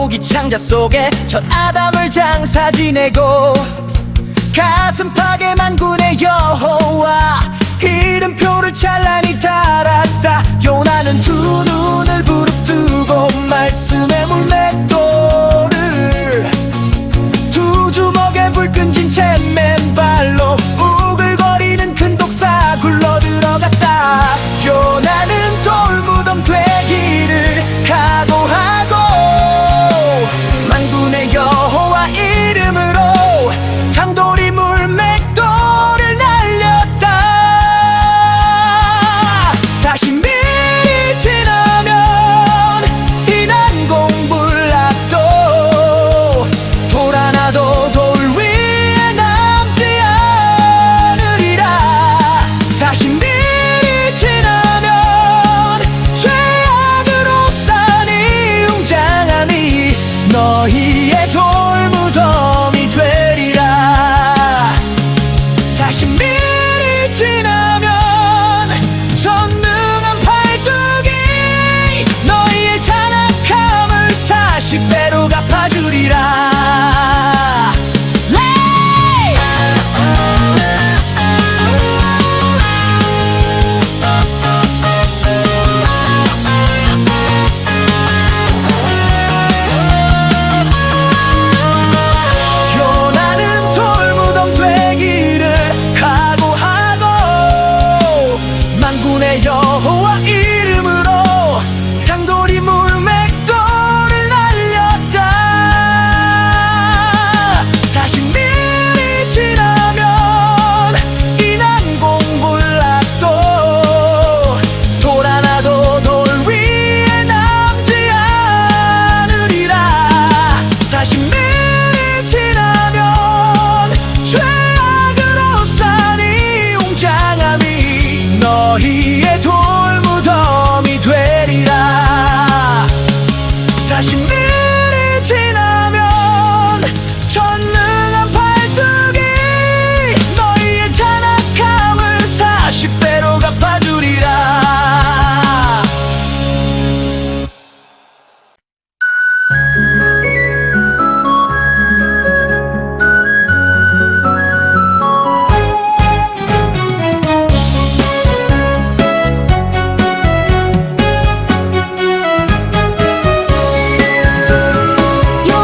물고기 창자 속에 첫 아담을 장사 지내고 가슴 파괴 만군의 여호와 이름표를 찬란히 달았다. 요나는 두 눈을 부릅뜨고 말씀의 물맷돌을 두 주먹에 불 끈진 채 맨발로 우글거리는 큰 독사 굴러 들어갔다. 요나는 돌무덤 되기를 각오하고 만군의 여호와 이름으로 장돌이 물맷돌을 날렸다. 40일이 지나면 이 난공불락도 돌 하나도 돌 위에 남지 않으리라. 40일이 지나면 죄악으로 산 이 웅장함이 너희의 돌무덤이 되리라. 40일이 지나면 전능한 팔뚝이 너희의 잔악함을 40배로 갚아주리라. 요나는 돌무덤 되기를 각오하고 만군의 여호와 이름으로 장돌이 물맷돌을 날렸다. 40일이 지나면 이 난공불락도 돌 하나도 돌 위에 남지 않으리라. 40일이 지나면 죄악으로 산 이 웅장함이 너희의 돌무덤이 되리라. 40일이 지나면 전능한 팔뚝이 너희의 잔악함을 40배로 갚아주리라.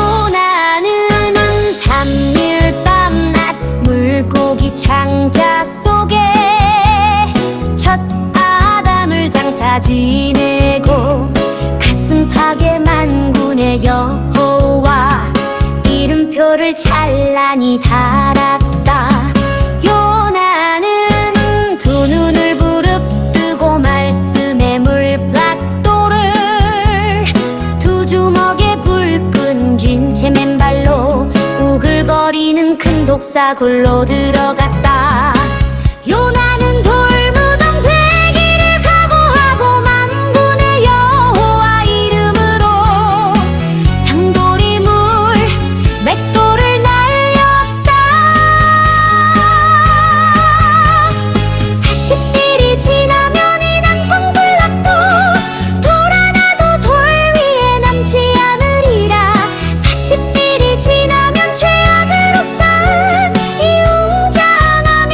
요나는 3일 밤낮 물고기 창자 속에 첫 아담을 장사 지내고 가슴 파괴 만군의 여호와 이름표를 찬란히 달았다. 요나는 두 눈을 부릅뜨고 말씀의 물plat돌을 두 주먹에 불 끈진 채 맨발로 우글거리는 큰 독사 굴로 들어갔다. 요나는 돌무덤 되기를 각오하고 만군의 여호와 이름으로 장돌이 물맷돌을 날렸다. 40일이 지나면 이 난공불락도 돌 하나도 돌 위에 남지 않으리라. 40일이 지나면 죄악으로 쌓은 이 웅장함이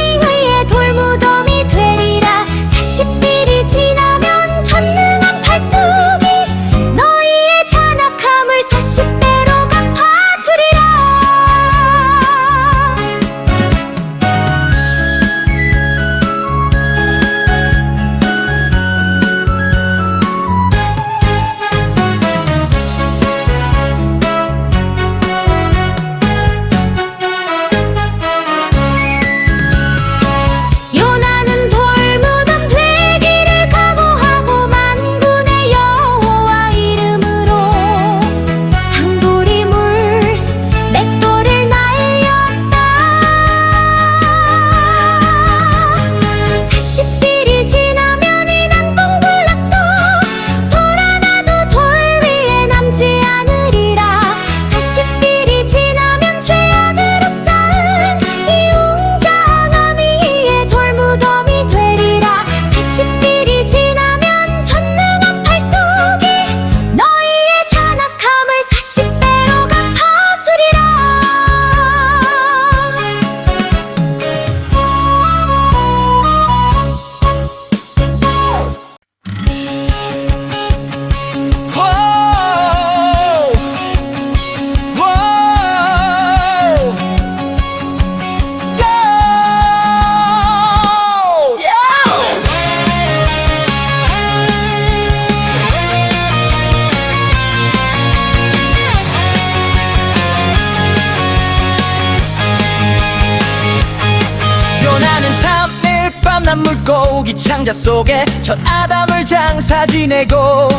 물고기 창자 속에 첫 아담을 장사 지내고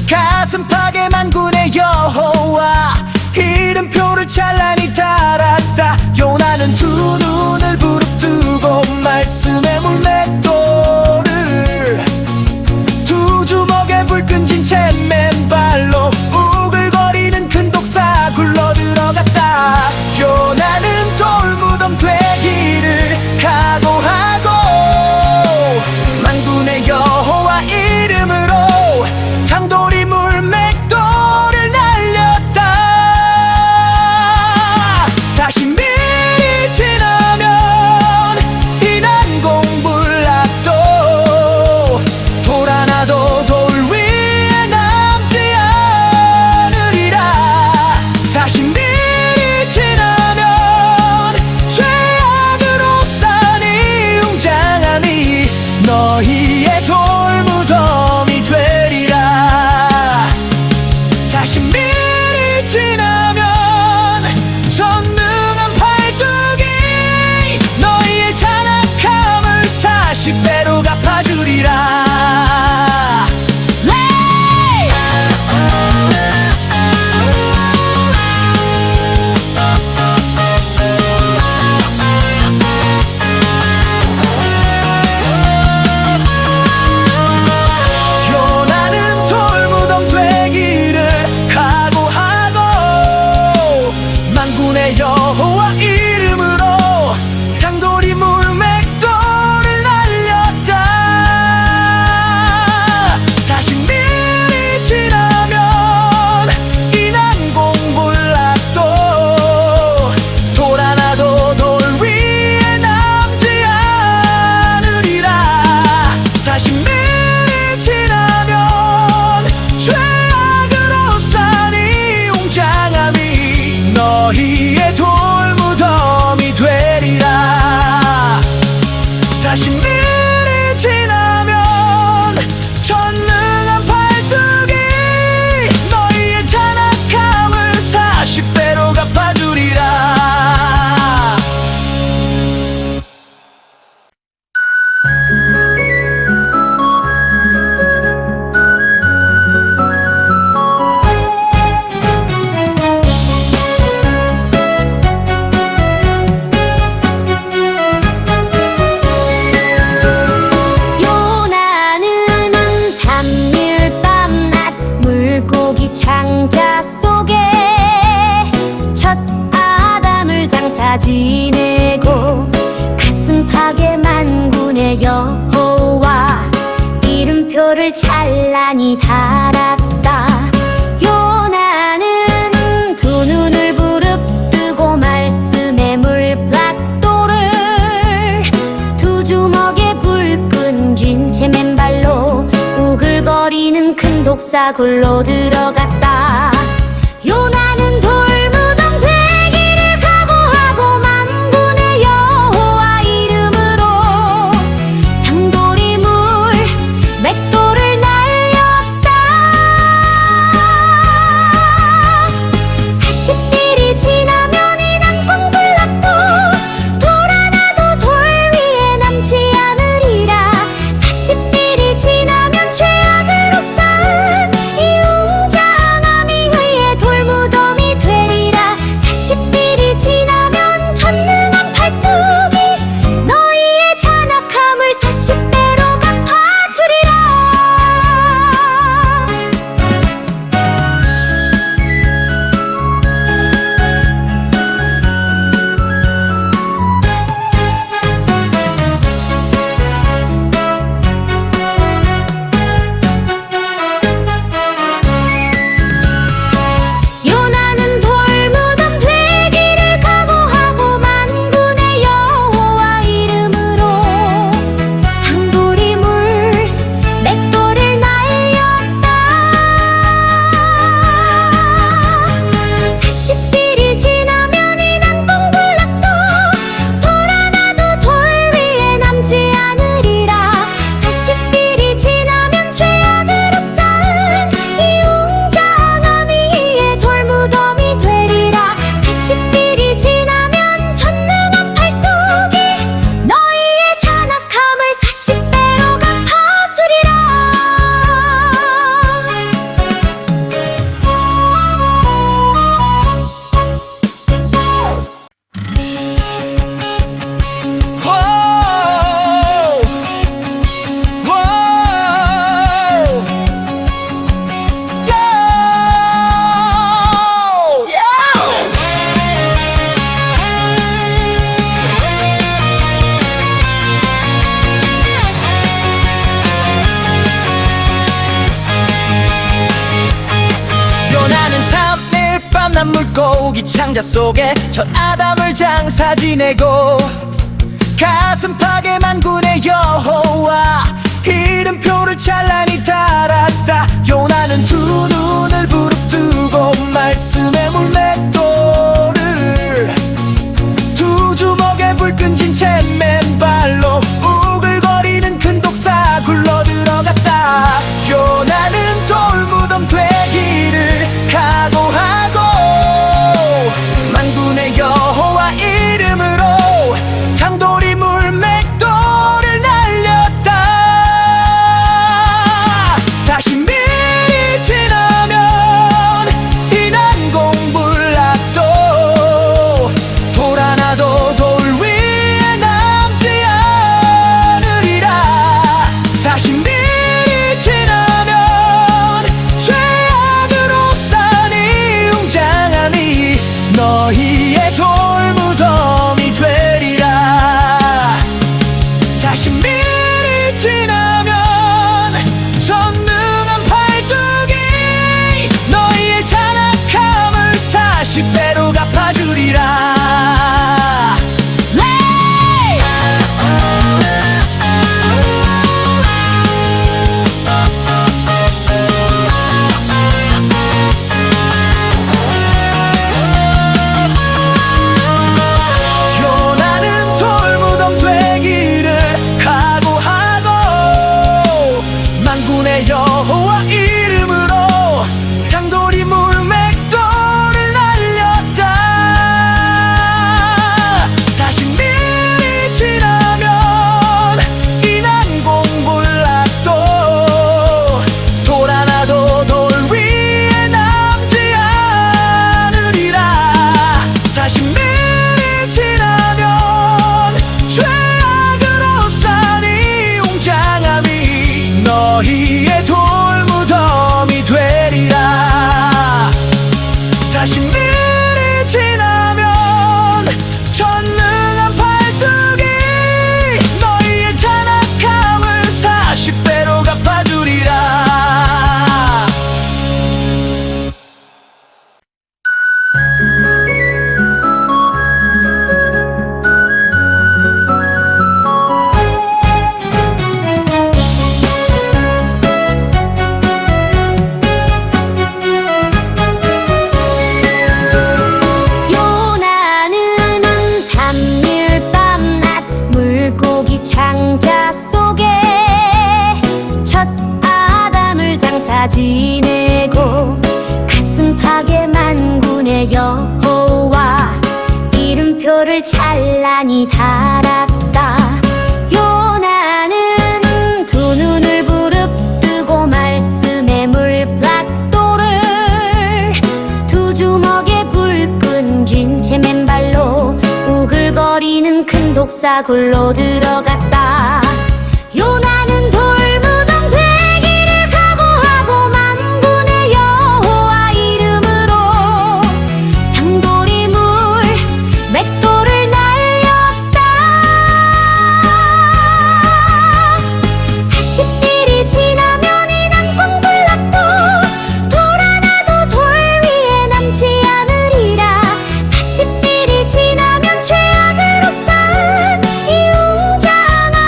가슴팍에 만군의 여호와 이름표를 찬란히 달았다. 요나는 두 눈을 부릅뜨고 말씀의 물맷돌을 두 주먹에 불 끈진 채 맨발로 우글거리는 큰 독사 굴러 들어갔다. 요나는 돌무덤 되기를 각오하고 만군의 여호와 이름으로 장돌이 물맷돌을 날렸다. 40일이 지나면 이 난공불락도 돌 하나도 돌 위에 남지 않으리라. 40일이 지나면 죄악으로 산 이 웅장함이 너희의 돌무덤이 되리라. 40일이 지나면 전능한 팔뚝이 너희의 잔악함을 40배로 갚아주리라. 요나는 돌무덤 되기를 각오하고 만군의 여호와 이름으로 장돌이 물맷돌을 날렸다. 40일이 지나면 이 난공불락도 돌 하나도 돌 위에 남지 않으리라. 40일이 지나면 죄악으로 산 이 웅장함이 너희의 돌무덤이 되리라. 40일이 지나면 전능한 팔뚝이 너희의 잔악함을 40배로 갚아주리라. 요나는 3일 밤낮 물고기 창자 속에 첫 아담을 장사 지내고 가슴팍에 만군의 여호와 이름표를 찬란히 달았다. 요나는 두 눈을 부릅뜨고 말씀의 물plat돌을 두 주먹에 불 끈진 채 맨발로 우글거리는 큰 독사 굴로 들어갔다. 요나는 돌무덤 되기를 각오하고 만군의 여호와 이름으로 장돌이 물맷돌을 날렸다. 40일이 지나면 이 난공불락도 돌 하나도 돌 위에 남지 않으리라. 40일이 지나면 죄악으로 쌓은 이 웅장함이 물고기 창자 속에 첫 아담을 장사 지내고 가슴팍에 만군의 여호와 이름표를 찬란히 달았다. 요나는 두 눈을 부릅뜨고 말씀의 물맷돌을 두 주먹에 불 끈진 채 맨발로 우글거리는 큰 독사 굴러 들어갔다. 요나는 돌무덤 되기를 각오하고 만군의 여호와 이름으로 장돌이 물맷돌을 날렸다. 40일이 지나면 이 난공불락도 돌 하나도 돌 위에 남지 않으리라. 40일이 지나면 죄악으로 산 이 웅장함이 너희의 돌무덤이 되리라. 40일이 지나면 전능한 팔뚝이 너희의 잔악함을 40배로 갚아주리라. 요나는 돌무덤 되기를 각오하고 만군의 여호와 이름으로 장돌이 물맷돌을 날렸다. 40일이 지나면 이 난공불락도 돌 하나도 돌 위에 남지 않으리라. 40일이 지나면 죄악으로 산 이 웅장함이 너희의 돌무덤이 되리라. 40일이 지나면 전능한 팔뚝이 너희의 잔악함을 40배로 갚아주리라. 요나는 3일 밤낮 물고기 창자 속에 첫 아담을 장사 지내고 가슴팍에 만군의 여호와 이름표를 찬란히 달았다. 요나는 두 눈을 부릅뜨고 말씀의 물plat돌을 두 주먹에 불 끈진 채 맨발로 우글거리는 큰 독사 굴러 들어갔다. 요나는 돌무덤 되기를 각오하고 만군의 여호와 이름으로 장돌이 물맷돌을 날렸다. 40일이 지나면 이 난공불락도 돌 하나도 돌 위에 남지 않으리라. 40일이 지나면 죄악으로 쌓은 이 웅장함이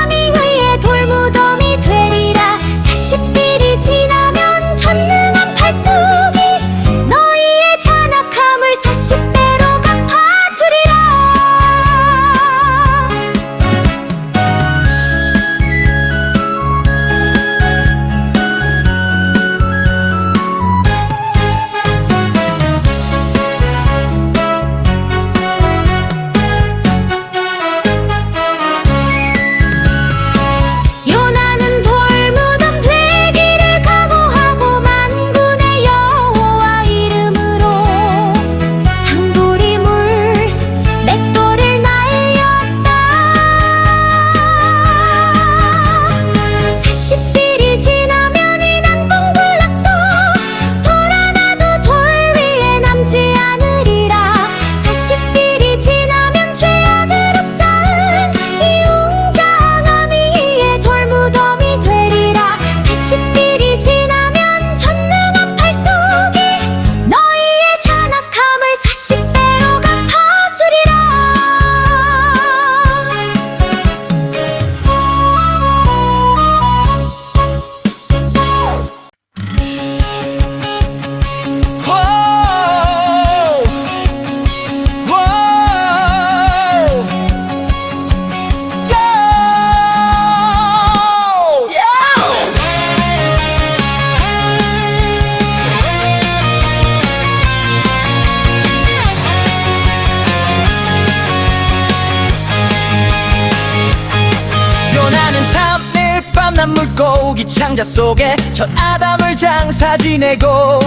물고기 창자 속에 첫 아담을 장사 지내고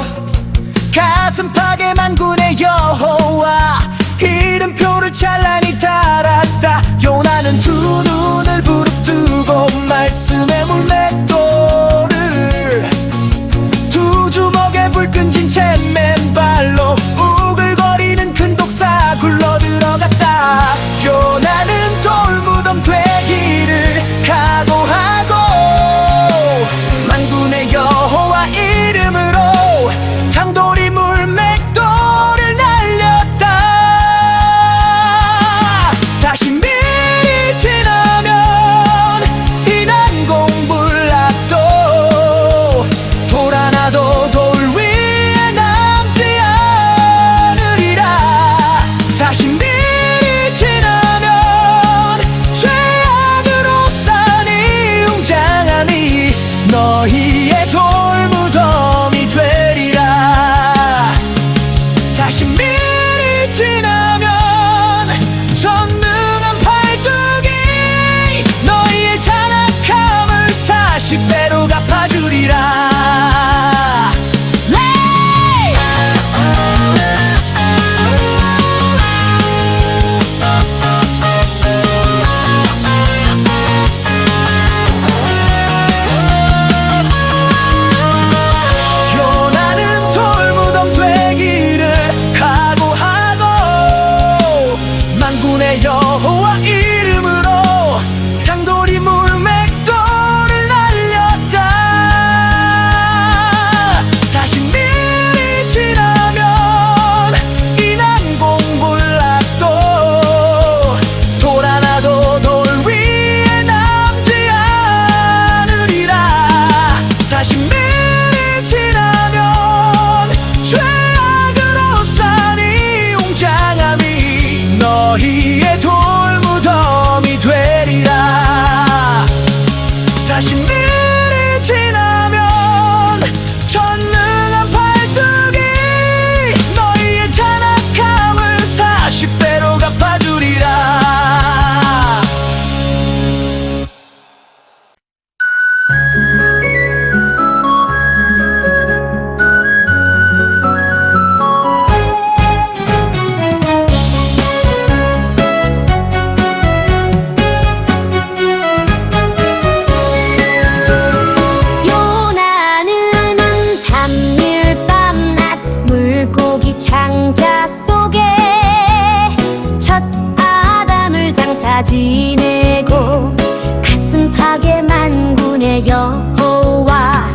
가슴팍에 만군의 여호와 이름표를 찬란히 달았다. 요나는 두 눈을 부릅뜨고 말씀의 물맷돌을 두 주먹에 불 끈진 채 맨발로 우글거리는 큰 독사 굴러 들어갔다. 요나는 돌무덤 되기를 각오하고 만군의 여호와 이름으로 장돌이 물맷돌을 날렸다. 40일이 지나면 이 난공불락도 돌 하나도 돌 위에 남지 않으리라. 40일이 지나면 죄악으로 산 이 웅장함이 너희의 돌무덤이 되리라. 40일이 지나면 전능한 팔뚝이 너희의 잔악함을 40배로 갚아주리라. 요나는 돌무덤 되기를 각오하고 만군의 여호와 이름으로 장돌이 물맷돌을 날렸다. 40일이 지나면 이 난공불락도 돌 하나도 돌 위에 남지 않으리라. 40일이 지나면 죄악으로 산 이 웅장함이 너희의 돌무덤이 되리라. 40일이 지나면 전능한 팔뚝이 너희의 잔악함을 40배로 갚아주리라. 요나는 3일 밤낮 물고기 창자 속에 첫 아담을 장사 지내고 가슴팍에 만군의 여호와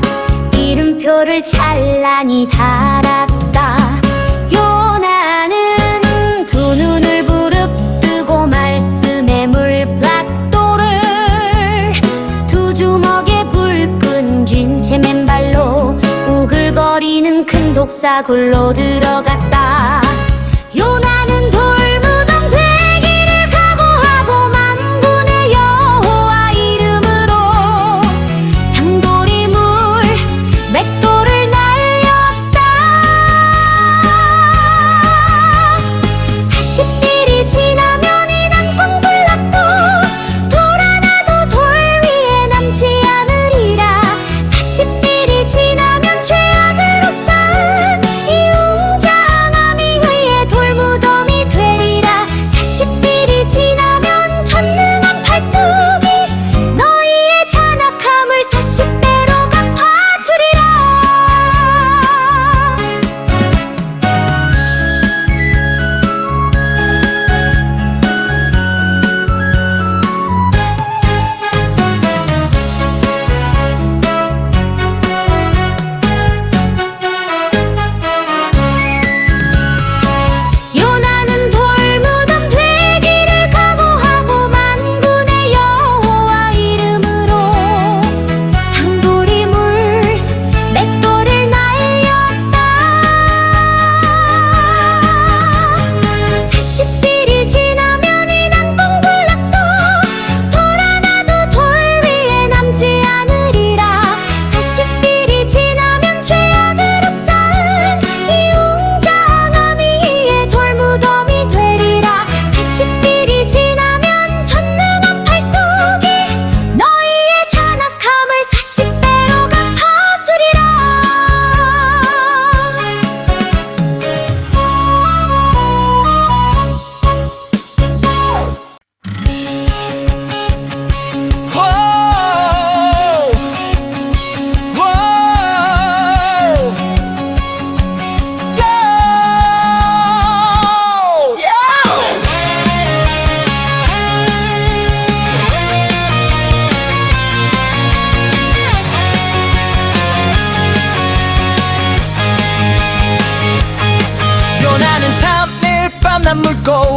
이름표를 찬란히 달았다. 요나는 두 눈을 부릅뜨고 말씀의 물plat돌을 두 주먹에 불 끈진 채 맨발로 우글거리는 큰 독사 굴러 들어갔다. 요나는 돌무덤 되기를 각오하고 만군의 여호와 이름으로 장돌이 물맷돌을 날렸다. 40일이 지나면 이 난공불락도 돌 하나도 돌 위에 남지 않으리라. 40일이 지나면 죄악으로 쌓은 이 웅장함이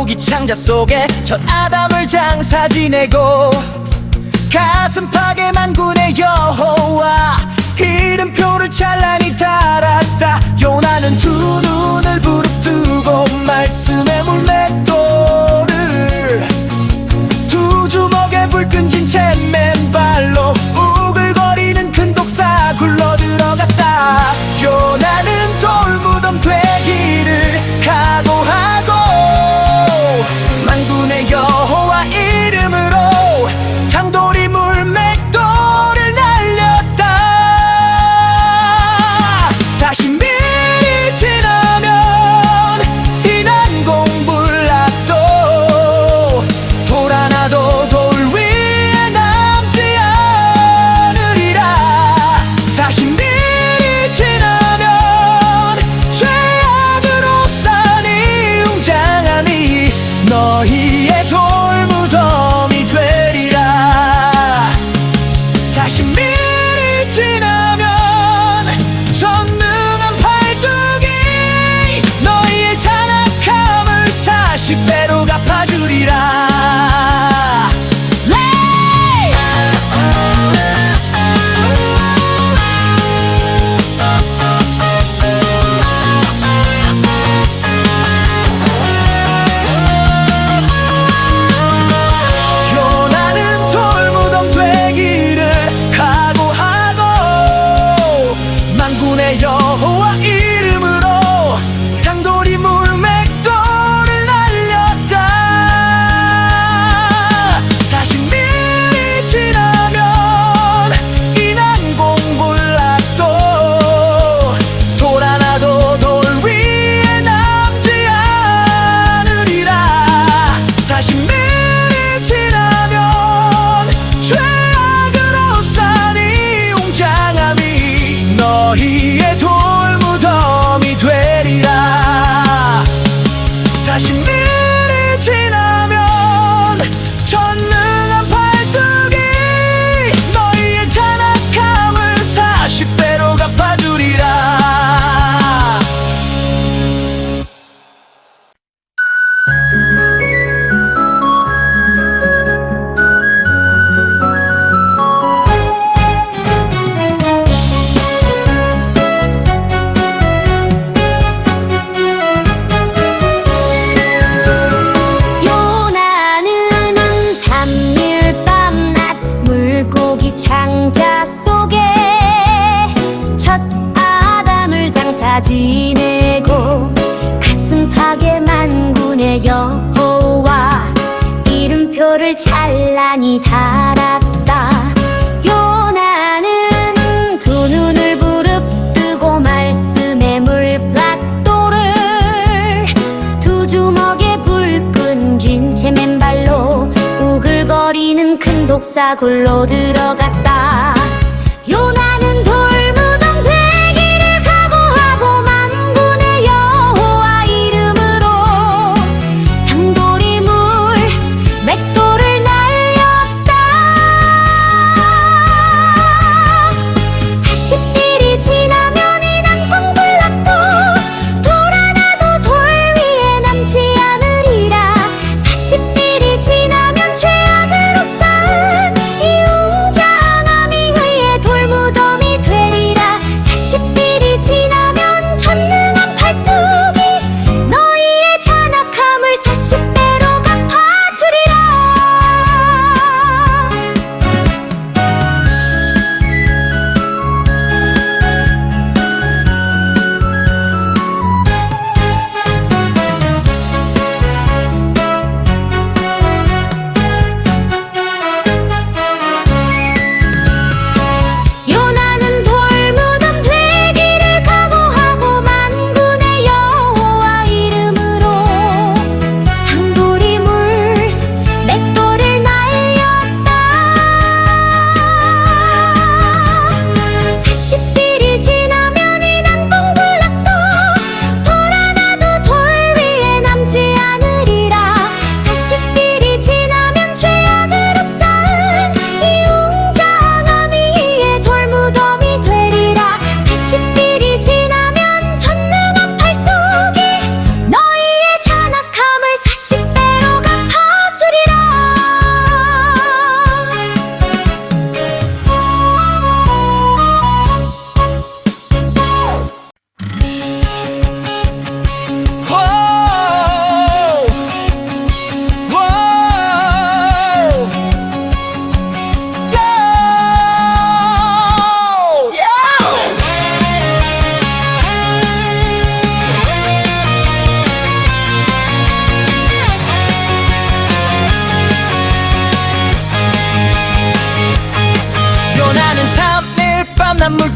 물고기 창자 속에 첫 아담을 장사 지내고 가슴팍에 만군의 여호와 이름표를 찬란히 달았다. 요나는 두 눈을 부릅뜨고 말씀의 물맷돌을 두 주먹에 불 끈진 채 맨발로 우글거리는 큰 독사 굴러 들어갔다. 요나는 돌무덤 되기를 각오하고 만군의 여호와 이름으로 장돌이 물맷돌을 날렸다. 40일이 지나면 이 난공불락도 돌 하나도 돌 위에 남지 않으리라. 40일이 지나면 죄악으로 산 이 웅장함이 너희의 돌무덤이 되리라. 40일이 지나면 전능한 팔뚝이 너희의 잔악함을 40배로 갚아주리라. 요나는 돌무덤 되기를 각오하고 만군의 여호와 이름으로 장돌이 물맷돌을 날렸다. 40일이 지나면 이 난공불락도 돌 하나도 돌 위에 남지 않으리라. 40일이 지나면 죄악으로 산 이 웅장함이 너희의 돌무덤이 되리라. 40일이 지나면 전능한 팔뚝이 너희의 잔악함을 40배로 갚아주리라. 요나는 3일 밤낮 물고기 창자 속에 첫 아담을 장사 지내고 가슴팍에 만군의 여호와 이름표를 찬란히 달았다. 요나는 두 눈을 부릅뜨고 말씀의 물plat돌을 두 주먹에 불 끈진 채 맨발로 우글거리는 큰 독사 굴로 들어갔다. 요나는 돌무덤 되기를 각오하고 만군의 여호와 이름으로 장돌이 물맷돌을 날렸다. 40일이 지나면 이 난공불락도 돌 하나도 돌 위에 남지 않으리라. 40일이 지나면 죄악으로 쌓은 이 웅장함이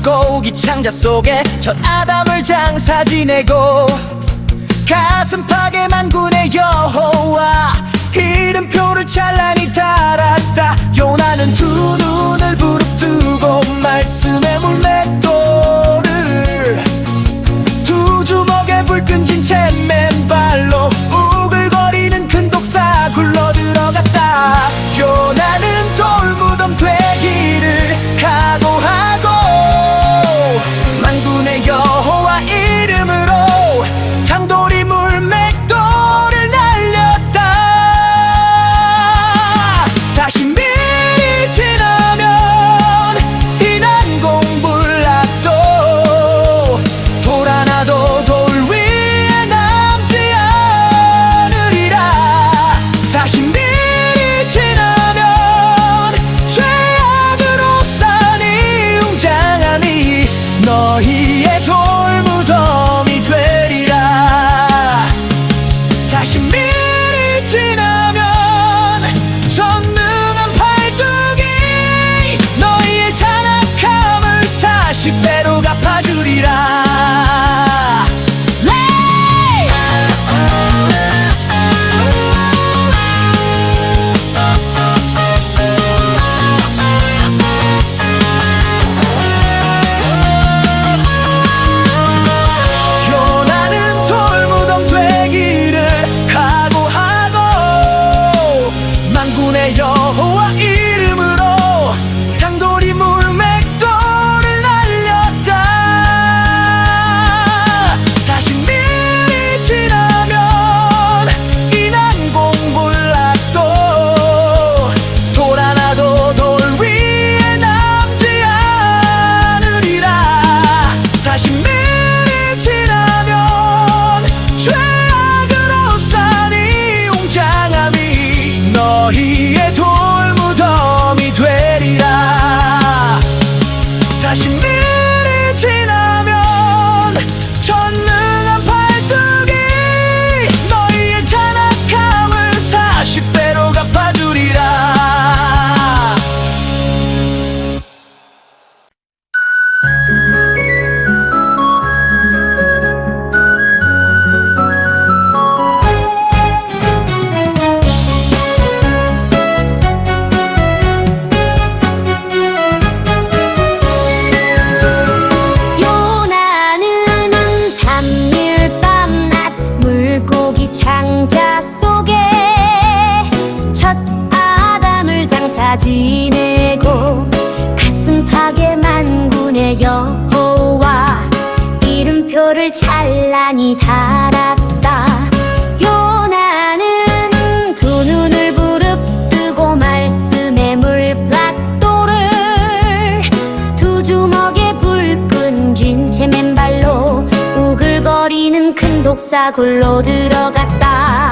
물고기 창자 속에 첫 아담을 장사 지내고 가슴팍에 만군의 여호와 이름표를 찬란히 달았다. 요나는 두 눈을 부릅뜨고 말씀의 물맷돌을 두 주먹에 불 끈진 채 맨발로 우글거리는 큰 독사 굴러 들어갔다. 요나는 돌무덤 되기를 각오하고 만군의 여호와 이름으로 장돌이 물맷돌을 날렸다. 40일이 지나면 이 난공불락도 돌 하나도 돌 위에 남지 않으리라. 40일이 지나면 죄악으로 산 이 웅장함이 너희의 돌무덤이 되리라. 40일이 지나면 전능한 팔뚝이 너희의 잔악함을 40배로 갚아주리라. 요나는 돌무덤 되기를 각오하고 만군의 여호와 이름으로 장돌이 물맷돌을 날렸다. 40일이 지나면 이 난공불락도 돌 하나도 돌 위에 남지 않으리라. 40일이 지나면 죄악으로 산 이 웅장함이 너희의 돌무덤이 되리라. 40일이 지나면 전능한 팔뚝이 너희의 잔악함을 40배로 갚아주리라. 요나는 3일 밤낮 물고기 창자 속에 첫 아담을 장사 지내고 가슴팍에 만군의 여호와 이름표를 찬란히 달았다. 요나는 두 눈을 부릅뜨고 말씀의 물plat돌을 두 주먹에 불 끈진 채 맨발로 우글거리는 큰 독사 굴러 들어갔다.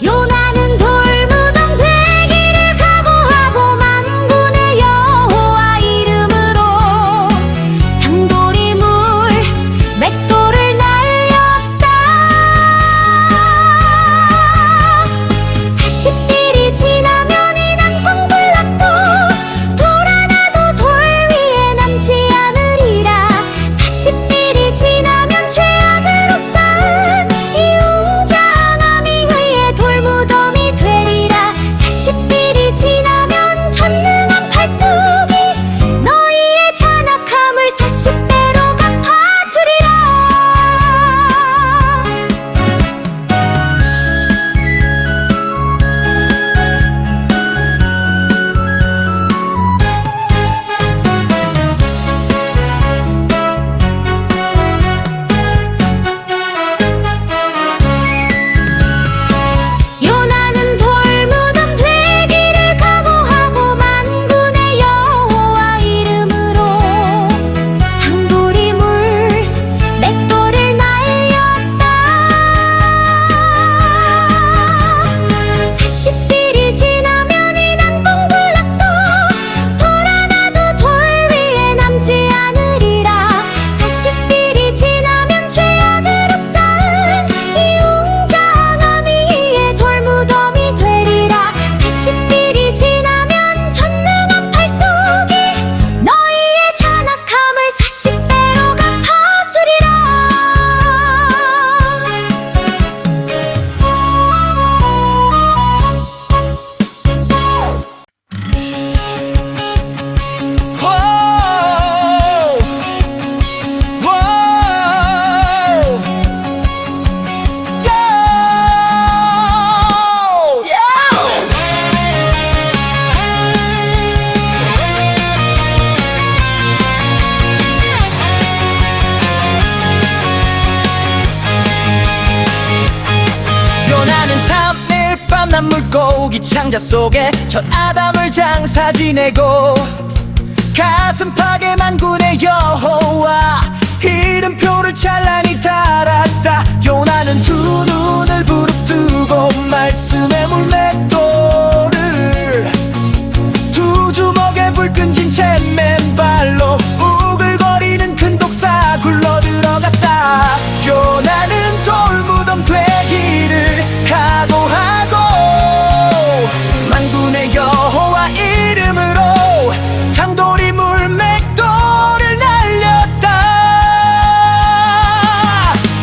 요나는 돌무덤 되기를 각오하고 만군의 여호와 이름으로 장돌이 물맷돌을 날렸다. 40일이 지나면 이 난공불락도 돌 하나도 돌 위에 남지 않으리라. 40일이 지나면 죄악으로 쌓은 이 웅장함이 물고기 창자 속에 첫 아담을 장사 지내고 가슴팍에 만군의 여호와 이름표를 찬란히 달았다. 요나는 두 눈을 부릅뜨고 말씀의 물맷돌을 두 주먹에 불 끈진 채 맨발로 우글거리는 큰 독사 굴러 들어갔다. 요나는 돌무덤 되기를 각오하고 만군의 여호와 이름으로 장돌이 물맷돌을 날렸다.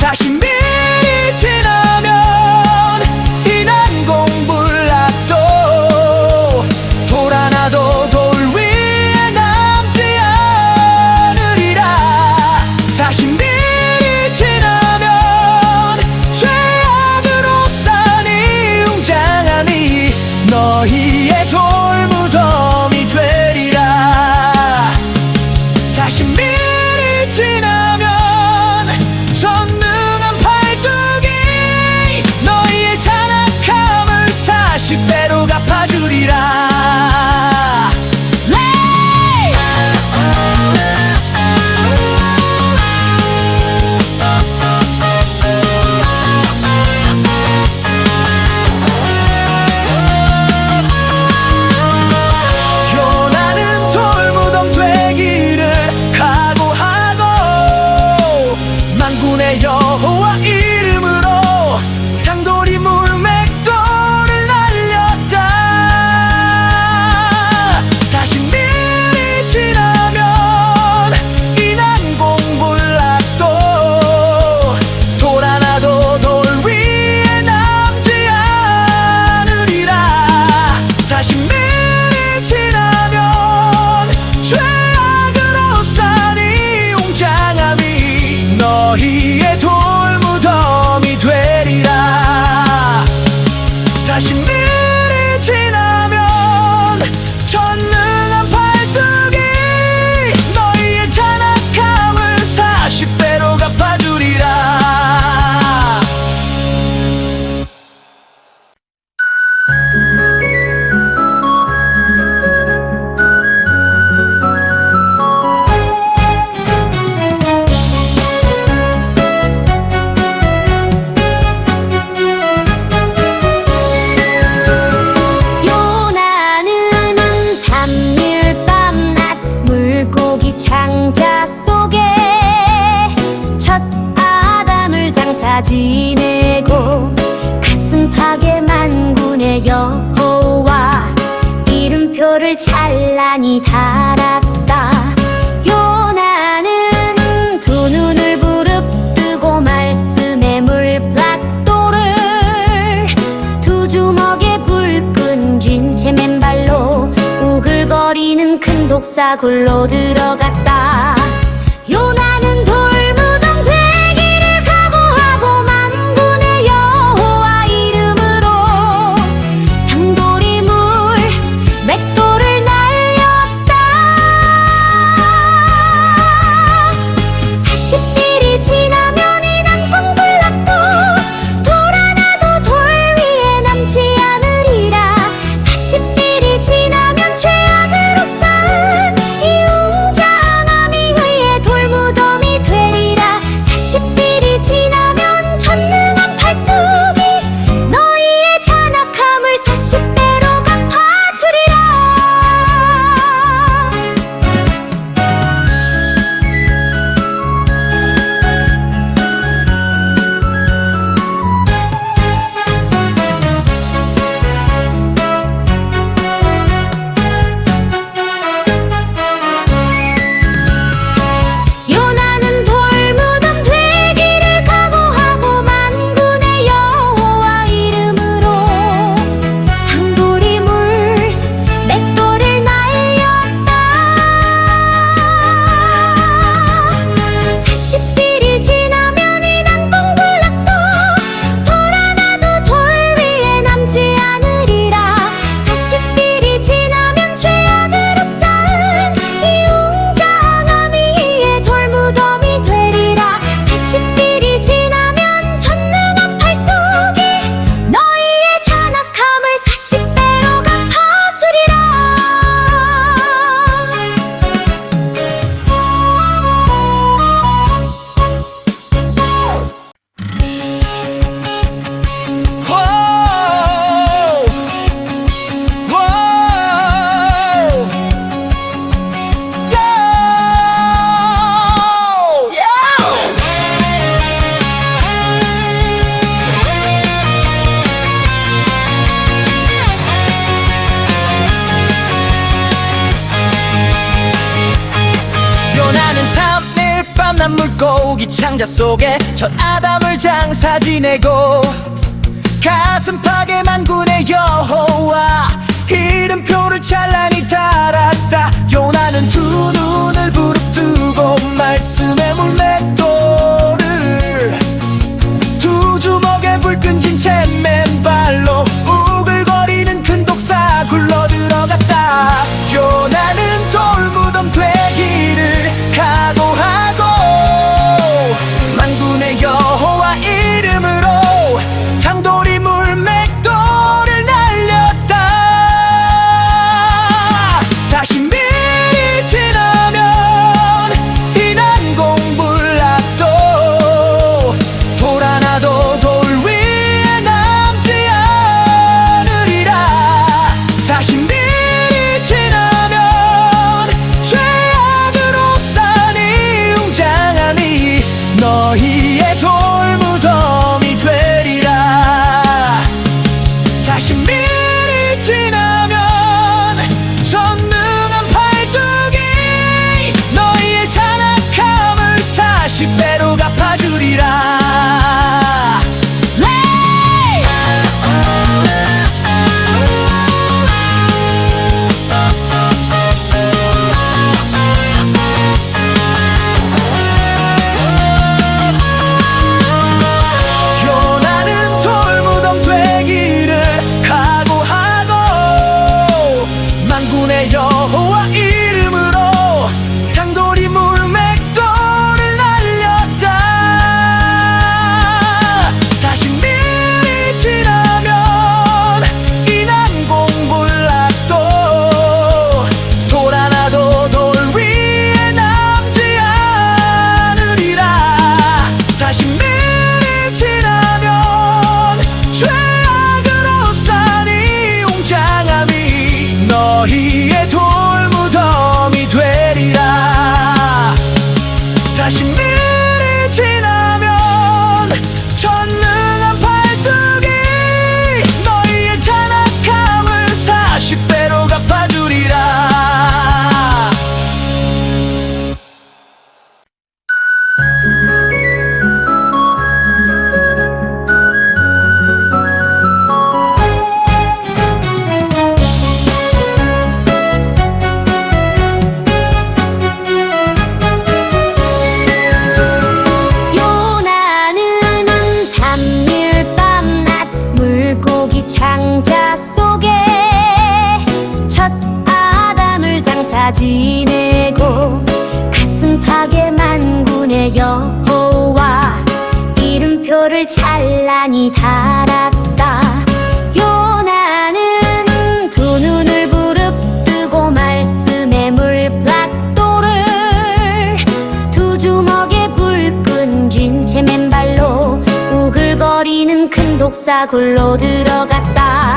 40일이 지나면 이 난공불락도 돌 하나도 돌 위에 남지 않으리라. 40일이 지나면 죄악으로 산 이 웅장함이 너희의 돌무덤이 되리라. 40일이 지나면 전능한 팔뚝이 너희의 잔악함을 40배로 갚아주리라. 요나는 돌무덤 되기를 각오하고 만군의 여호와 이름으로 장돌이 물맷돌을 날렸다. 40일이 지나면 이 난공불락도 돌 하나도 돌 위에 남지 않으리라. 40일이 지나면 죄악으로 산 이 웅장함이 너희의 돌무덤이 되리라. 40일이 지나면 전능한 팔뚝이 너희의 잔악함을 40배로 갚아주리라. 요나는 3일 밤낮 물고기 창자 속에 첫 아담을 장사 지내고 가슴팍에 만군의 여호와 이름표를 찬란히 달았다. 요나는 두 눈을 부릅뜨고 말씀의 물plat돌을 두 주먹에 불 끈쥔 채 맨발로 우글거리는 큰 독사 굴러 들어갔다. 요나는 돌무덤 되기를 각오하고 만군의 여호와 이름으로 장돌이 물맷돌을 날렸다. 40일이 지나면 이 난공불락도 돌 하나도 돌 위에 남지 않으리라. 40일이 지나면 죄악으로 산 이 웅장함이 그의 돌무덤 만고기 창자 속에 첫 아담을 장사 지내고 가슴팍에 만군의 여호와 이름표를 찬란히 달았다. 요나는 두 눈을 부릅뜨고 말씀의 물맷돌을 두 주먹에 불 끈진 채 맨발로 우글거리는 큰 독사 굴러 들어갔다. 요나는 돌무덤 되기를 각오하고 만군의 여호와 이름으로 장돌이 물맷돌을 날렸다. 40일이 지나면 이 난공불락도 돌 하나도 돌 위에 남지 않으리라. 40일이 지나면 죄악으로 산 이 웅장함이 너희의 돌무덤이 되리라. 40일이 지나면 전능한 팔뚝이 너희의 잔악함을 40배로 갚아주리라. 요나는 돌무덤 되기를 각오하고 만군의 여호와 이름으로 장돌이 물맷돌을 날렸다. 40일이 지나면 이 난공불락도 돌 하나도 돌 위에 남지 않으리라. 40일이 지나면 죄악으로 산 이 웅장함이 너희의 돌무덤이 되리라. 40일이 지나면 전능한 팔뚝이 너희의 잔악함을 40배로 갚아주리라. 요나는 3일 밤낮 물고기 창자 속에 첫 아담을 장사 지내고 가슴팍에 만군의 여호와 이름표를 찬란히 달았다. 요나는 두 눈을 부릅뜨고 말씀의 물plat돌을 두 주먹에 불 끈진 채 맨발로 우글거리는 큰 독사 굴러 들어갔다.